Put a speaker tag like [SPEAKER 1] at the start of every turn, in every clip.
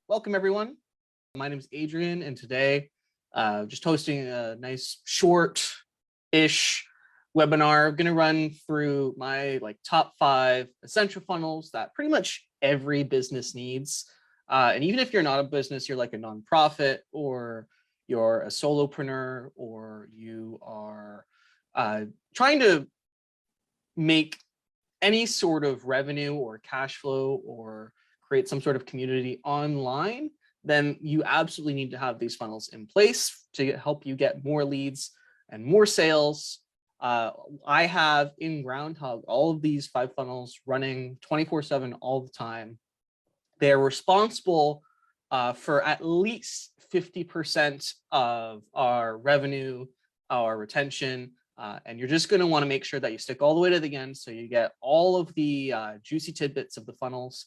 [SPEAKER 1] Welcome everyone. My name is Adrian, and today just hosting a nice short-ish webinar. I'm going to run through my top 5 essential funnels that pretty much every business needs. And even if you're not a business, you're like a nonprofit, or you're a solopreneur, or you are trying to make any sort of revenue or cash flow or create some sort of community online, then you absolutely need to have these funnels in place to help you get more leads and more sales. I have in Groundhogg all of these 5 funnels running 24/7 all the time. They're responsible for at least 50% of our revenue, our retention, and you're just going to want to make sure that you stick all the way to the end so you get all of the juicy tidbits of the funnels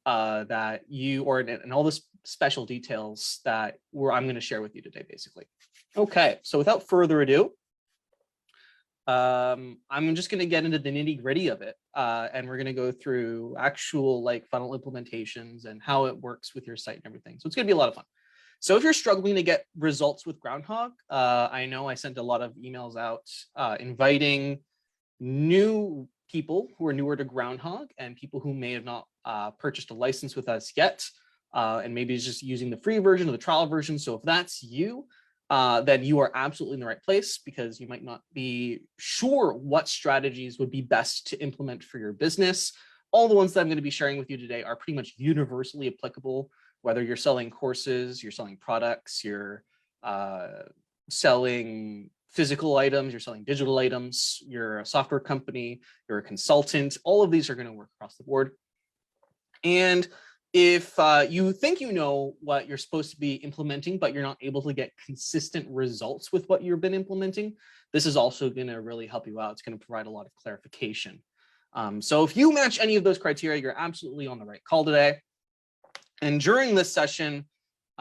[SPEAKER 1] that you, and all the special details that I'm going to share with you today, basically. Okay, so without further ado, I'm just going to get into the nitty-gritty of it, and we're going to go through actual funnel implementations and how it works with your site and everything. So it's going to be a lot of fun. So if you're struggling to get results with Groundhogg, I know I sent a lot of emails out inviting new people who are newer to Groundhogg and people who may have not purchased a license with us yet, and maybe just using the free version or the trial version. So if that's you, then you are absolutely in the right place, because you might not be sure what strategies would be best to implement for your business. All the ones that I'm going to be sharing with you today are pretty much universally applicable, whether you're selling courses, you're selling products, you're selling physical items, you're selling digital items, you're a software company, you're a consultant. All of these are going to work across the board. And if you think you know what you're supposed to be implementing, but you're not able to get consistent results with what you've been implementing, this is also going to really help you out. It's going to provide a lot of clarification. So if you match any of those criteria, you're absolutely on the right call today. And during this session,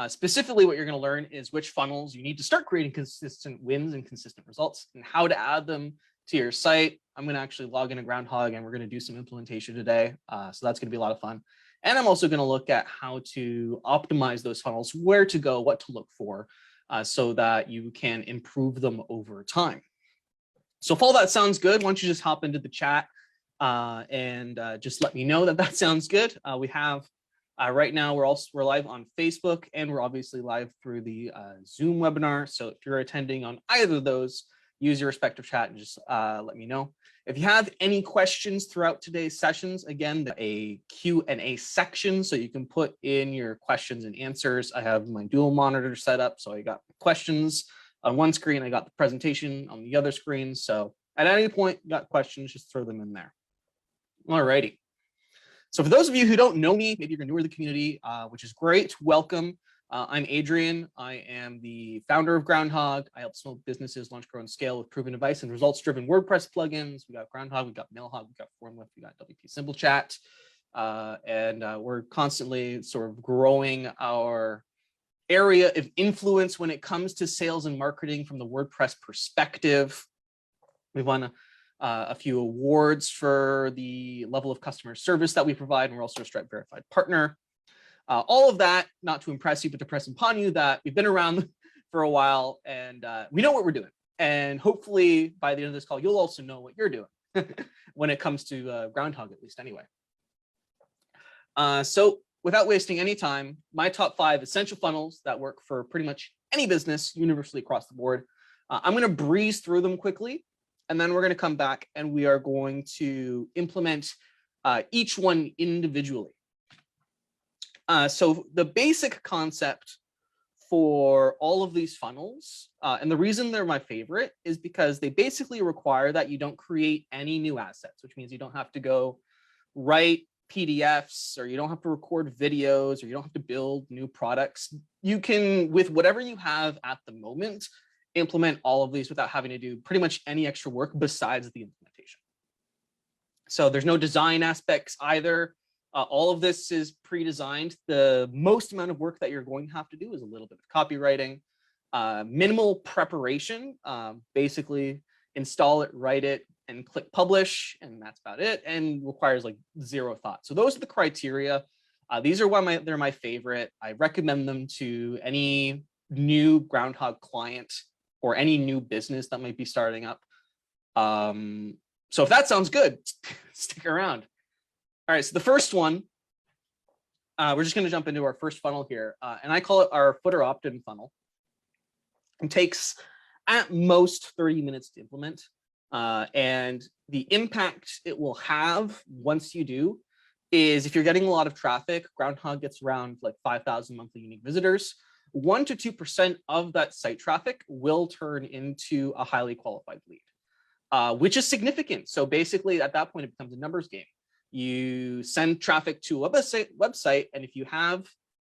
[SPEAKER 1] specifically what you're going to learn is which funnels you need to start creating consistent wins and consistent results, and how to add them to your site. I'm going to actually log into Groundhogg, and we're going to do some implementation today. So that's going to be a lot of fun. And I'm also going to look at how to optimize those funnels, where to go, what to look for, so that you can improve them over time. So if all that sounds good, why don't you just hop into the chat and just let me know that that sounds good. We have right now we're live on Facebook, and we're obviously live through the Zoom webinar. So if you're attending on either of those, use your respective chat and just let me know. If you have any questions throughout today's sessions, again, a Q&A section, so you can put in your questions and answers. I have my dual monitor set up, so I got questions on one screen, I got the presentation on the other screen. So at any point you got questions, just throw them in there. All righty. So for those of you who don't know me, maybe you're newer to the community, which is great, welcome. I'm Adrian. I am the founder of Groundhogg. I help small businesses launch, grow, and scale with proven advice and results-driven WordPress plugins. We got Groundhogg, we got Mailhog, we got Formlift, we got WP Simple Chat, and we're constantly sort of growing our area of influence when it comes to sales and marketing from the WordPress perspective. We've won a few awards for the level of customer service that we provide, and we're also a Stripe verified partner. All of that, not to impress you, but to press upon you that we've been around for a while, and we know what we're doing. And hopefully by the end of this call, you'll also know what you're doing when it comes to Groundhogg, at least anyway. So without wasting any time, my top 5 essential funnels that work for pretty much any business universally across the board. I'm going to breeze through them quickly, and then we're going to come back and we are going to implement each one individually. So the basic concept for all of these funnels, and the reason they're my favorite is because they basically require that you don't create any new assets, which means you don't have to go write PDFs, or you don't have to record videos, or you don't have to build new products. You can, with whatever you have at the moment, implement all of these without having to do pretty much any extra work besides the implementation. So there's no design aspects either. All of this is pre-designed. The most amount of work that you're going to have to do is a little bit of copywriting, minimal preparation, basically install it, write it, and click publish, and that's about it, and requires like zero thought. So those are the criteria These are they're my favorite. I recommend them to any new Groundhogg client or any new business that might be starting up. So if that sounds good, stick around. All right, so the first one, we're just going to jump into our first funnel here, and I call it our Footer Optin Funnel. It takes at most 30 minutes to implement, and the impact it will have once you do is if you're getting a lot of traffic, Groundhogg gets around like 5,000 monthly unique visitors. 1 to 2% of that site traffic will turn into a highly qualified lead, which is significant. So basically, at that point, it becomes a numbers game. You send traffic to a website, and if you have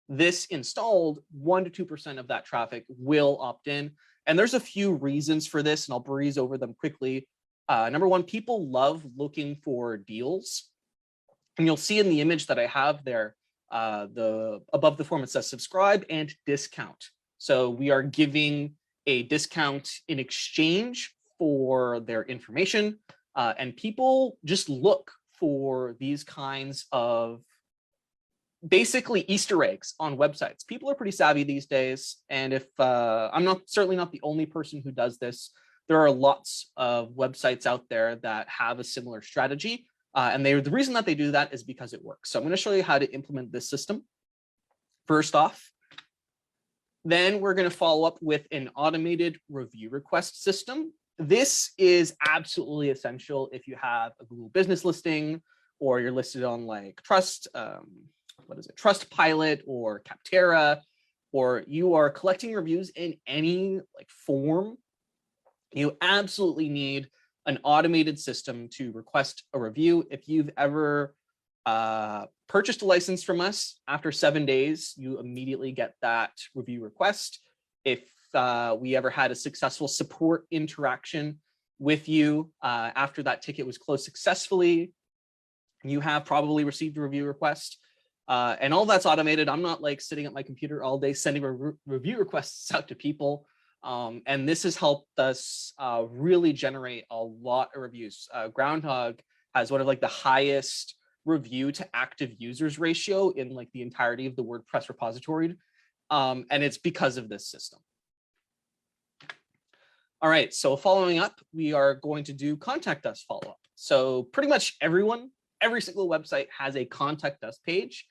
[SPEAKER 1] this installed, 1 to 2% of that traffic will opt in. And there's a few reasons for this, and I'll breeze over them quickly. Number one, people love looking for deals. And you'll see in the image that I have there, above the form, it says subscribe and discount. So we are giving a discount in exchange for their information. And people just look for these kinds of basically Easter eggs on websites. People are pretty savvy these days. And if I'm certainly not the only person who does this, there are lots of websites out there that have a similar strategy. And the reason that they do that is because it works. So I'm going to show you how to implement this system first off. Then we're going to follow up with an automated review request system. This is absolutely essential if you have a Google business listing, or you're listed on like Trustpilot or Capterra, or you are collecting reviews in any like form. You absolutely need an automated system to request a review. If you've ever purchased a license from us, after 7 days, you immediately get that review request. If we ever had a successful support interaction with you after that ticket was closed successfully, you have probably received a review request. And all that's automated. I'm not like sitting at my computer all day sending review requests out to people. And this has helped us really generate a lot of reviews. Groundhogg has one of like the highest review to active users ratio in like the entirety of the WordPress repository. And it's because of this system. All right, so following up, we are going to do contact us follow-up. So pretty much every single website has a contact us page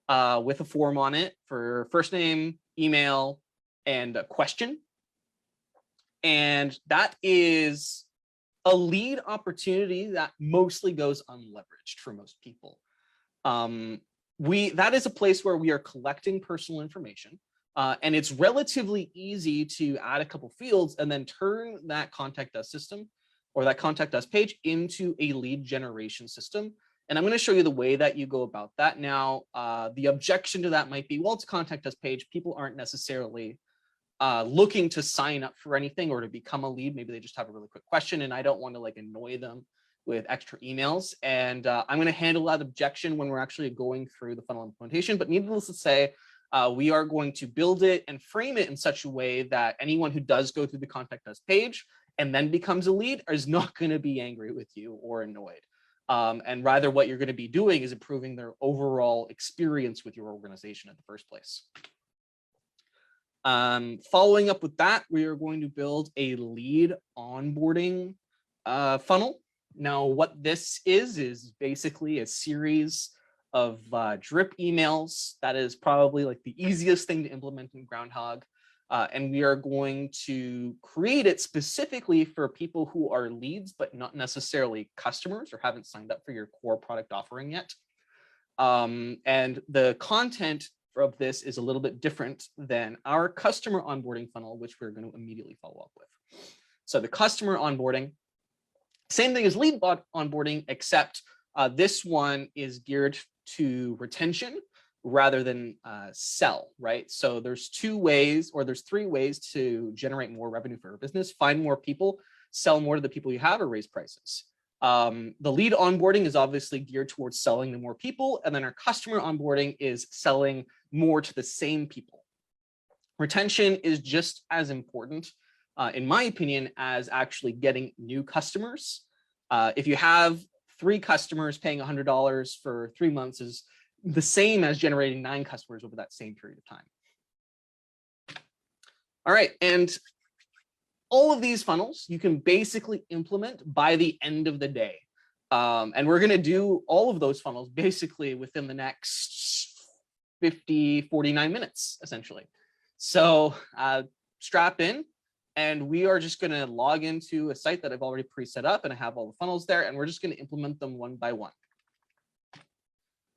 [SPEAKER 1] with a form on it for first name, email, and a question. And that is a lead opportunity that mostly goes unleveraged for most people. That is a place where we are collecting personal information, and it's relatively easy to add a couple fields and then turn that contact us system or that contact us page into a lead generation system. And I'm going to show you the way that you go about that. Now, the objection to that might be, well, it's a contact us page. People aren't necessarily looking to sign up for anything or to become a lead. Maybe they just have a really quick question, and I don't want to like annoy them with extra emails. And I'm going to handle that objection when we're actually going through the funnel implementation. But needless to say, we are going to build it and frame it in such a way that anyone who does go through the contact us page and then becomes a lead is not going to be angry with you or annoyed. And rather what you're going to be doing is improving their overall experience with your organization in the first place. Following up with that, we are going to build a lead onboarding funnel. Now, what this is basically a series of drip emails. That is probably like the easiest thing to implement in Groundhogg. And we are going to create it specifically for people who are leads, but not necessarily customers or haven't signed up for your core product offering yet. And the content of this is a little bit different than our customer onboarding funnel, which we're going to immediately follow up with. So the customer onboarding, same thing as lead bot onboarding, except this one is geared to retention rather than sell, right? So there's three ways to generate more revenue for your business: find more people, sell more to the people you have, or raise prices. The lead onboarding is obviously geared towards selling to more people, and then our customer onboarding is selling more to the same people. Retention is just as important, in my opinion, as actually getting new customers. If you have 3 customers paying $100 for 3 months, the same as generating 9 customers over that same period of time. All right, and all of these funnels you can basically implement by the end of the day. And we're going to do all of those funnels basically within the next 49 minutes, essentially. So strap in, and we are just going to log into a site that I've already pre-set up, and I have all the funnels there, and we're just going to implement them one by one.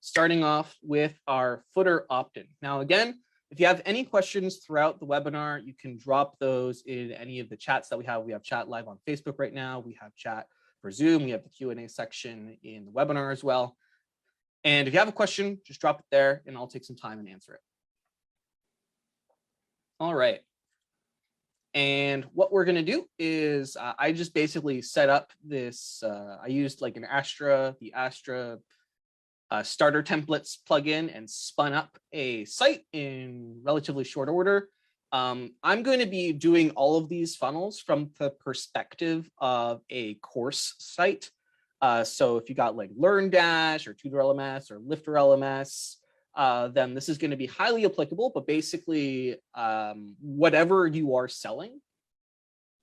[SPEAKER 1] Starting off with our footer opt-in. Now, again, if you have any questions throughout the webinar, you can drop those in any of the chats that we have. We have chat live on Facebook right now. We have chat for Zoom. We have the Q&A section in the webinar as well. And if you have a question, just drop it there and I'll take some time and answer it. All right. And what we're going to do is I just basically set up this. I used like the Astra starter templates plugin and spun up a site in relatively short order. I'm going to be doing all of these funnels from the perspective of a course site. So if you got like Learndash or Tutor LMS or Lifter LMS, then this is going to be highly applicable. But basically, whatever you are selling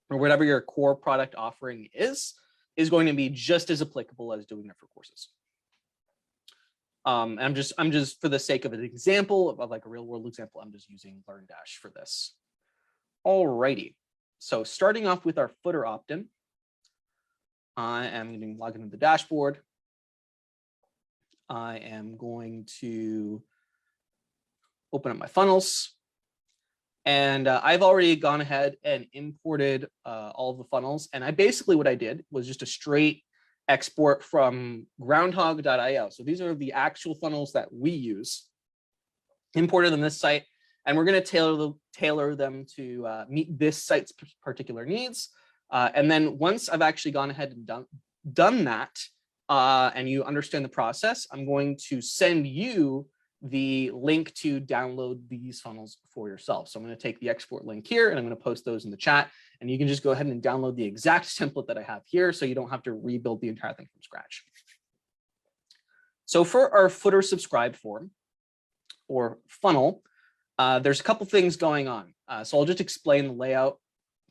[SPEAKER 1] or whatever your core product offering is going to be just as applicable as doing it for courses. I'm just for the sake of an example of like a real world example, I'm just using Learndash for this. Alrighty, so starting off with our footer opt-in, I am going to log into the dashboard. I am going to open up my funnels, and I've already gone ahead and imported all of the funnels. And what I did was just a straight export from Groundhogg.io. So these are the actual funnels that we use, imported on this site, and we're going to tailor them to meet this site's particular needs. And then once I've actually gone ahead and done that, and you understand the process, I'm going to send you the link to download these funnels for yourself. So I'm going to take the export link here and I'm going to post those in the chat, and you can just go ahead and download the exact template that I have here so you don't have to rebuild the entire thing from scratch. So for our footer subscribe form or funnel, there's a couple things going on. So I'll just explain the layout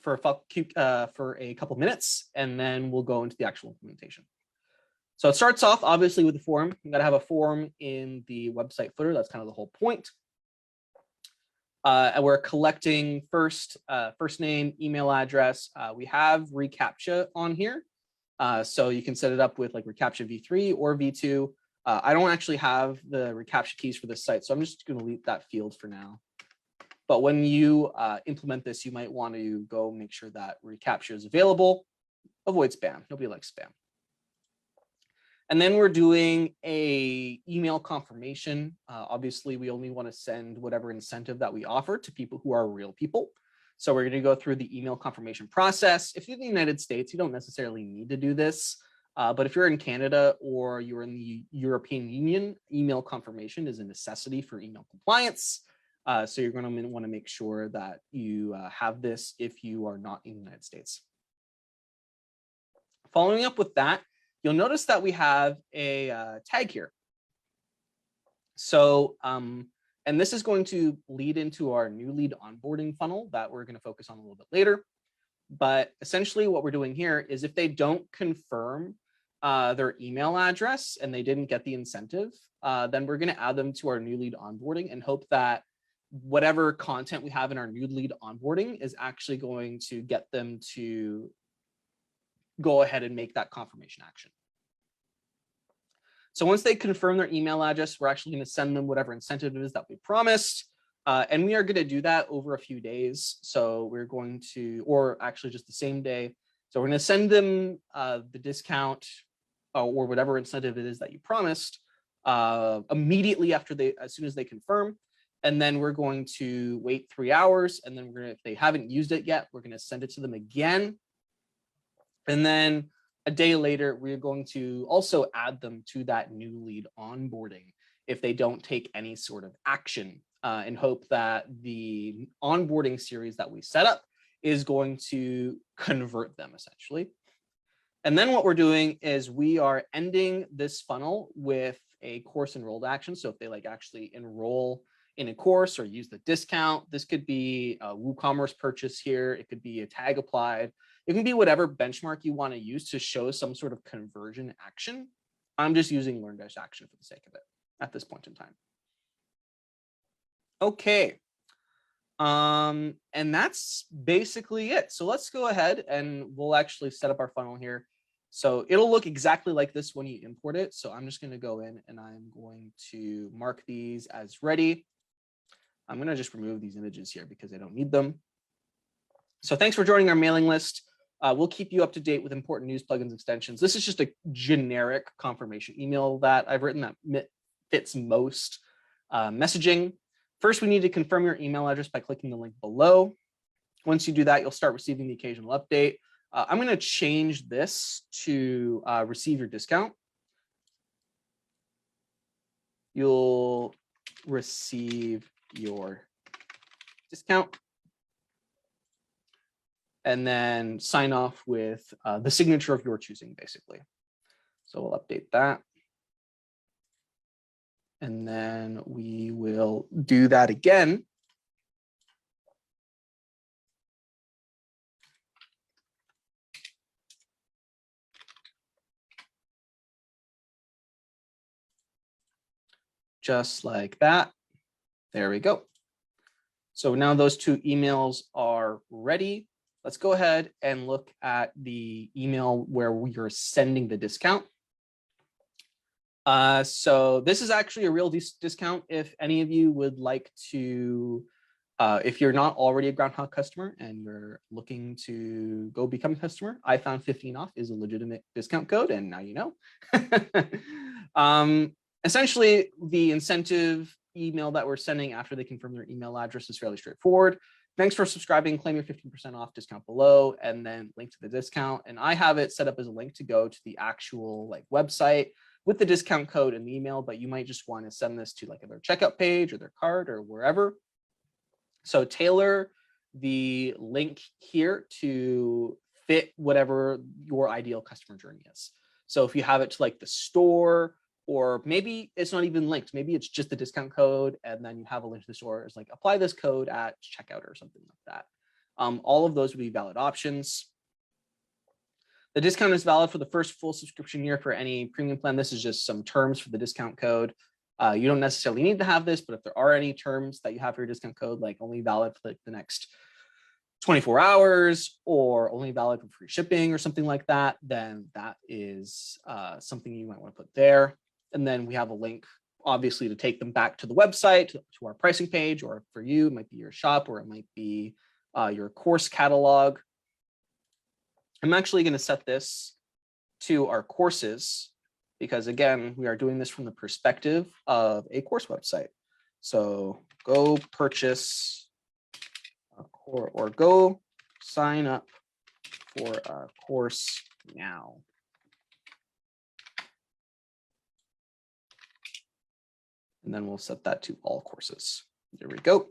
[SPEAKER 1] for a couple minutes, and then we'll go into the actual implementation. So it starts off obviously with the form. You got to have a form in the website footer. That's kind of the whole point. And we're collecting first name, email address. We have reCAPTCHA on here. So you can set it up with like reCAPTCHA v3 or v2. I don't actually have the reCAPTCHA keys for this site, so I'm just going to leave that field for now. But when you implement this, you might want to go make sure that reCAPTCHA is available. Avoid spam. Nobody likes spam. And then we're doing a email confirmation. Obviously, we only want to send whatever incentive that we offer to people who are real people. So we're going to go through the email confirmation process. If you're in the United States, you don't necessarily need to do this. But if you're in Canada or you're in the European Union, email confirmation is a necessity for email compliance. So you're going to want to make sure that you have this if you are not in the United States. Following up with that, you'll notice that we have a tag here. So, and this is going to lead into our new lead onboarding funnel that we're going to focus on a little bit later. But essentially what we're doing here is if they don't confirm their email address and they didn't get the incentive, then we're going to add them to our new lead onboarding and hope that whatever content we have in our new lead onboarding is actually going to get them to go ahead and make that confirmation action. So once they confirm their email address, we're actually going to send them whatever incentive it is that we promised. And we are going to do that over a few days. So we're going to, or actually just the same day. So we're going to send them the discount or whatever incentive it is that you promised immediately after as soon as they confirm. And then we're going to wait 3 hours. And then we're going to, if they haven't used it yet, we're going to send it to them again. And then a day later, we're going to also add them to that new lead onboarding if they don't take any sort of action, and hope that the onboarding series that we set up is going to convert them essentially. And then what we're doing is we are ending this funnel with a course enrolled action. So if they like actually enroll in a course or use the discount, this could be a WooCommerce purchase here. It could be a tag applied. It can be whatever benchmark you want to use to show some sort of conversion action. I'm just using Learndash action for the sake of it at this point in time. Okay. And that's basically it. So let's go ahead and we'll actually set up our funnel here. So it'll look exactly like this when you import it. So I'm just going to go in and I'm going to mark these as ready. I'm going to just remove these images here because I don't need them. So thanks for joining our mailing list. We'll keep you up to date with important news, plugins, extensions. This is just a generic confirmation email that I've written that fits most messaging. First, we need to confirm your email address by clicking the link below. Once you do that, you'll start receiving the occasional update. I'm going to change this to receive your discount. You'll receive your discount. And then sign off with the signature of your choosing, basically. So we'll update that. And then we will do that again. Just like that. There we go. So now those two emails are ready. Let's go ahead and look at the email where we are sending the discount. So this is actually a real discount. If any of you would like to, if you're not already a Groundhogg customer and you're looking to go become a customer, I found 15 off is a legitimate discount code, and now you know. Essentially, the incentive email that we're sending after they confirm their email address is fairly straightforward. Thanks for subscribing, claim your 15% off discount below, and then link to the discount. And I have it set up as a link to go to the actual like website with the discount code and the email, but you might just want to send this to like their checkout page or their cart or wherever. So tailor the link here to fit whatever your ideal customer journey is. So if you have it to like the store, or maybe it's not even linked, maybe it's just the discount code and then you have a link to the store. It's like apply this code at checkout or something like that. All of those would be valid options. The discount is valid for the first full subscription year for any premium plan. This is just some terms for the discount code. You don't necessarily need to have this, but if there are any terms that you have for your discount code, like only valid for like the next 24 hours or only valid for free shipping or something like that, then that is something you might want to put there. And then we have a link, obviously, to take them back to the website, to our pricing page, or for you, it might be your shop, or it might be your course catalog. I'm actually going to set this to our courses because, again, we are doing this from the perspective of a course website. So go purchase or go sign up for a course now. And then we'll set that to all courses. There we go.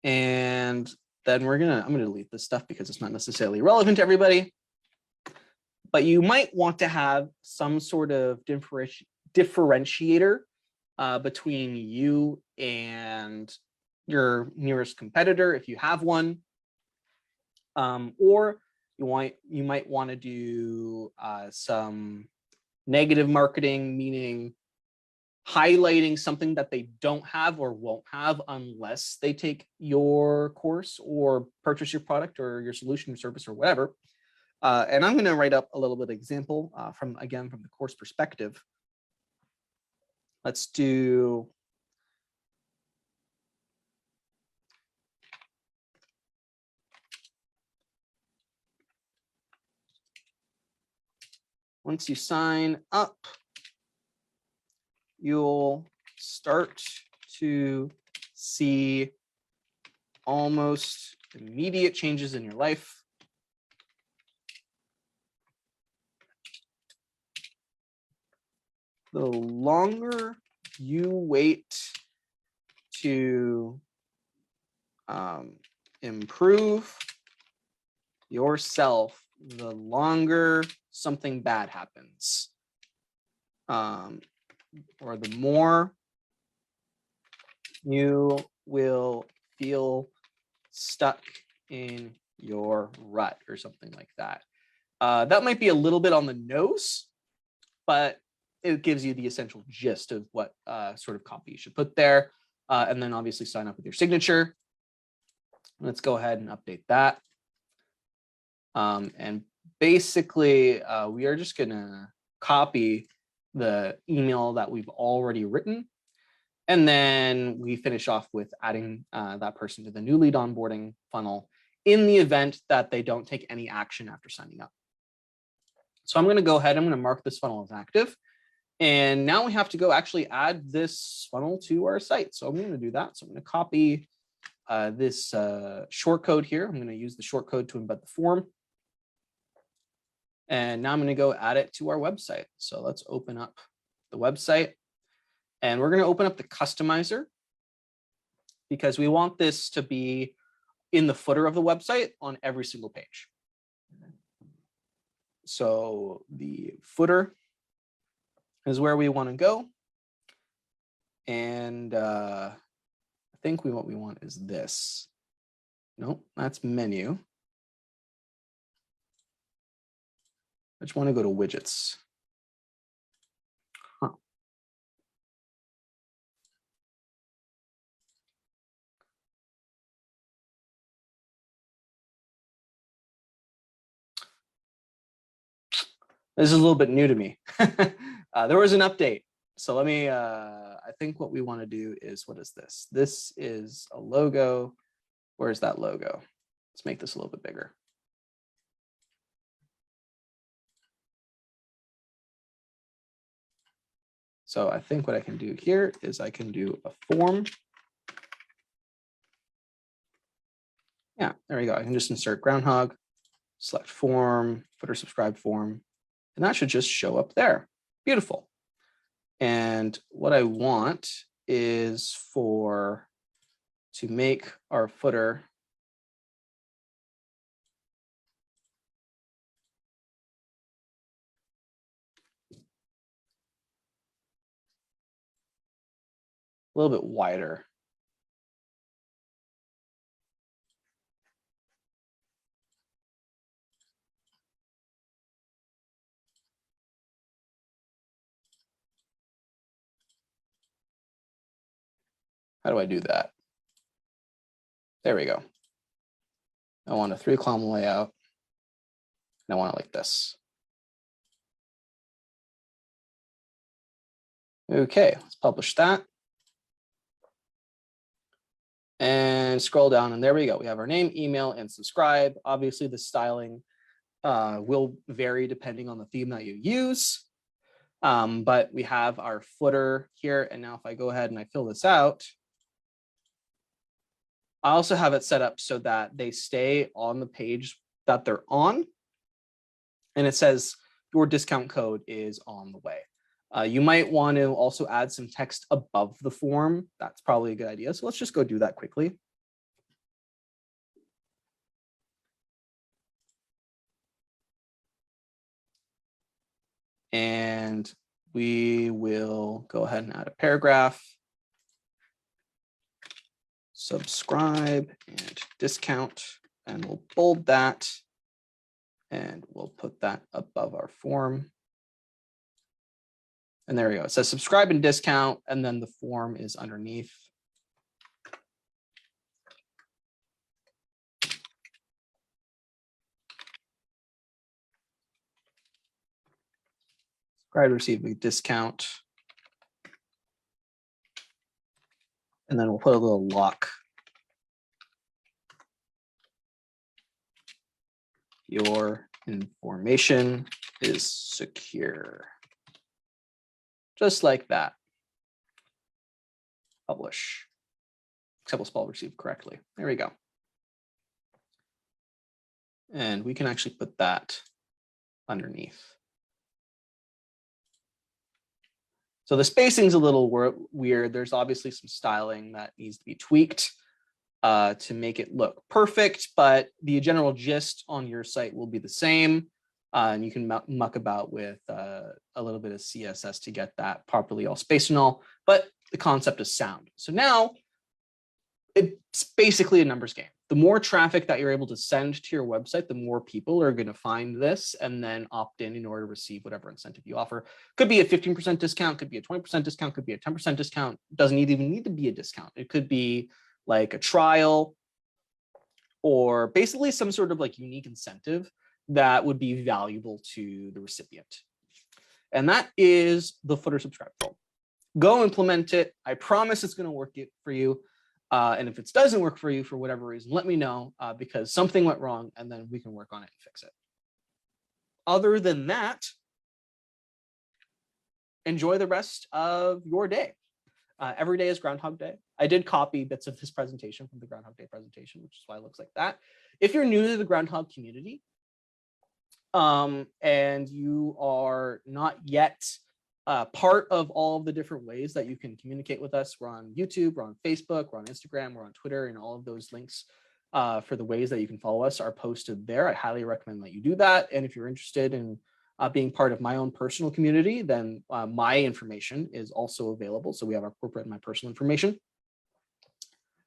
[SPEAKER 1] And then I'm gonna delete this stuff because it's not necessarily relevant to everybody. But you might want to have some sort of differentiator between you and your nearest competitor, if you have one. Or you might want to do some negative marketing, meaning highlighting something that they don't have or won't have unless they take your course or purchase your product or your solution or service or whatever. And I'm going to write up a little bit of example from the course perspective. Let's do once you sign up, you'll start to see almost immediate changes in your life. The longer you wait to improve yourself, the longer something bad happens. or the more you will feel stuck in your rut, or something like that. That might be a little bit on the nose, but it gives you the essential gist of what sort of copy you should put there. And then obviously sign up with your signature. Let's go ahead and update that. And basically, we are just going to copy the email that we've already written. And then we finish off with adding that person to the new lead onboarding funnel in the event that they don't take any action after signing up. So I'm going to go ahead, I'm going to mark this funnel as active. And now we have to go actually add this funnel to our site. So I'm going to do that. So I'm going to copy this short code here. I'm going to use the short code to embed the form. And now I'm going to go add it to our website. So let's open up the website. And we're going to open up the customizer because we want this to be in the footer of the website on every single page. So the footer is where we want to go. And I think what we want is this. Nope, that's menu. I just want to go to widgets. This is a little bit new to me. There was an update. So let me, I think what we want to do is, what is this? This is a logo. Where's that logo? Let's make this a little bit bigger. So I think what I can do here is I can do a form. Yeah, there we go. I can just insert Groundhogg, select form, footer subscribe form, and that should just show up there. Beautiful. And what I want is to make our footer a little bit wider. How do I do that? There we go. I want a 3-column layout, and I want it like this. Okay, let's publish that. And scroll down, and there we go. We have our name, email, and subscribe. Obviously, the styling will vary depending on the theme that you use. But we have our footer here. And now if I go ahead and I fill this out, I also have it set up so that they stay on the page that they're on. And it says your discount code is on the way. You might want to also add some text above the form. That's probably a good idea. So let's just go do that quickly. And we will go ahead and add a paragraph. Subscribe and discount, and we'll bold that. And we'll put that above our form. And there we go. It says subscribe and discount, and then the form is underneath. Subscribe, receive a discount. And then we'll put a little lock. Your information is secure. Just like that. Publish. Except we'll spell receive correctly. There we go. And we can actually put that underneath. So the spacing's a little weird. There's obviously some styling that needs to be tweaked to make it look perfect, but the general gist on your site will be the same. And you can muck about with a little bit of CSS to get that properly all spaced and all, but the concept is sound. So now it's basically a numbers game. The more traffic that you're able to send to your website, the more people are going to find this and then opt in order to receive whatever incentive you offer. Could be a 15% discount, could be a 20% discount, could be a 10% discount. Doesn't even need to be a discount. It could be like a trial or basically some sort of like unique incentive that would be valuable to the recipient. And that is the Footer subscribe tool. Go implement it. I promise it's going to work for you. And if it doesn't work for you for whatever reason, let me know because something went wrong and then we can work on it and fix it. Other than that, enjoy the rest of your day. Every day is Groundhog Day. I did copy bits of this presentation from the Groundhog Day presentation, which is why it looks like that. If you're new to the Groundhog community and you are not yet part of all of the different ways that you can communicate with us, we're on YouTube, we're on Facebook, we're on Instagram, we're on Twitter, and all of those links for the ways that you can follow us are posted there. I highly recommend that you do that. And if you're interested in being part of my own personal community, then my information is also available. So we have our corporate and my personal information.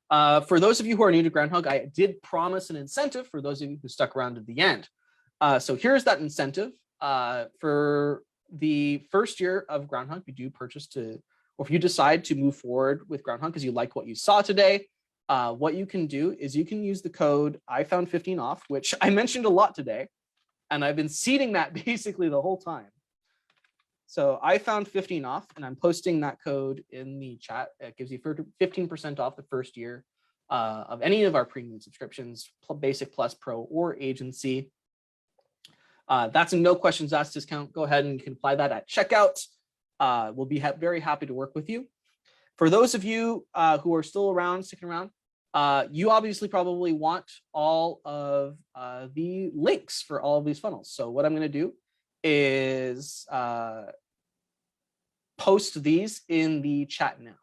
[SPEAKER 1] For those of you who are new to Groundhog, I did promise an incentive for those of you who stuck around to the end. So here's that incentive for the first year of Groundhog. You do purchase or if you decide to move forward with Groundhog because you like what you saw today, what you can do is you can use the code iFound15off, which I mentioned a lot today. And I've been seeding that basically the whole time. So iFound15off, and I'm posting that code in the chat. It gives you 15% off the first year of any of our premium subscriptions, Basic, Plus, Pro, or Agency. That's a no questions asked discount. Go ahead and you can apply that at checkout. We'll be very happy to work with you. For those of you who are still around, sticking around, you obviously probably want all of the links for all of these funnels. So what I'm going to do is post these in the chat now.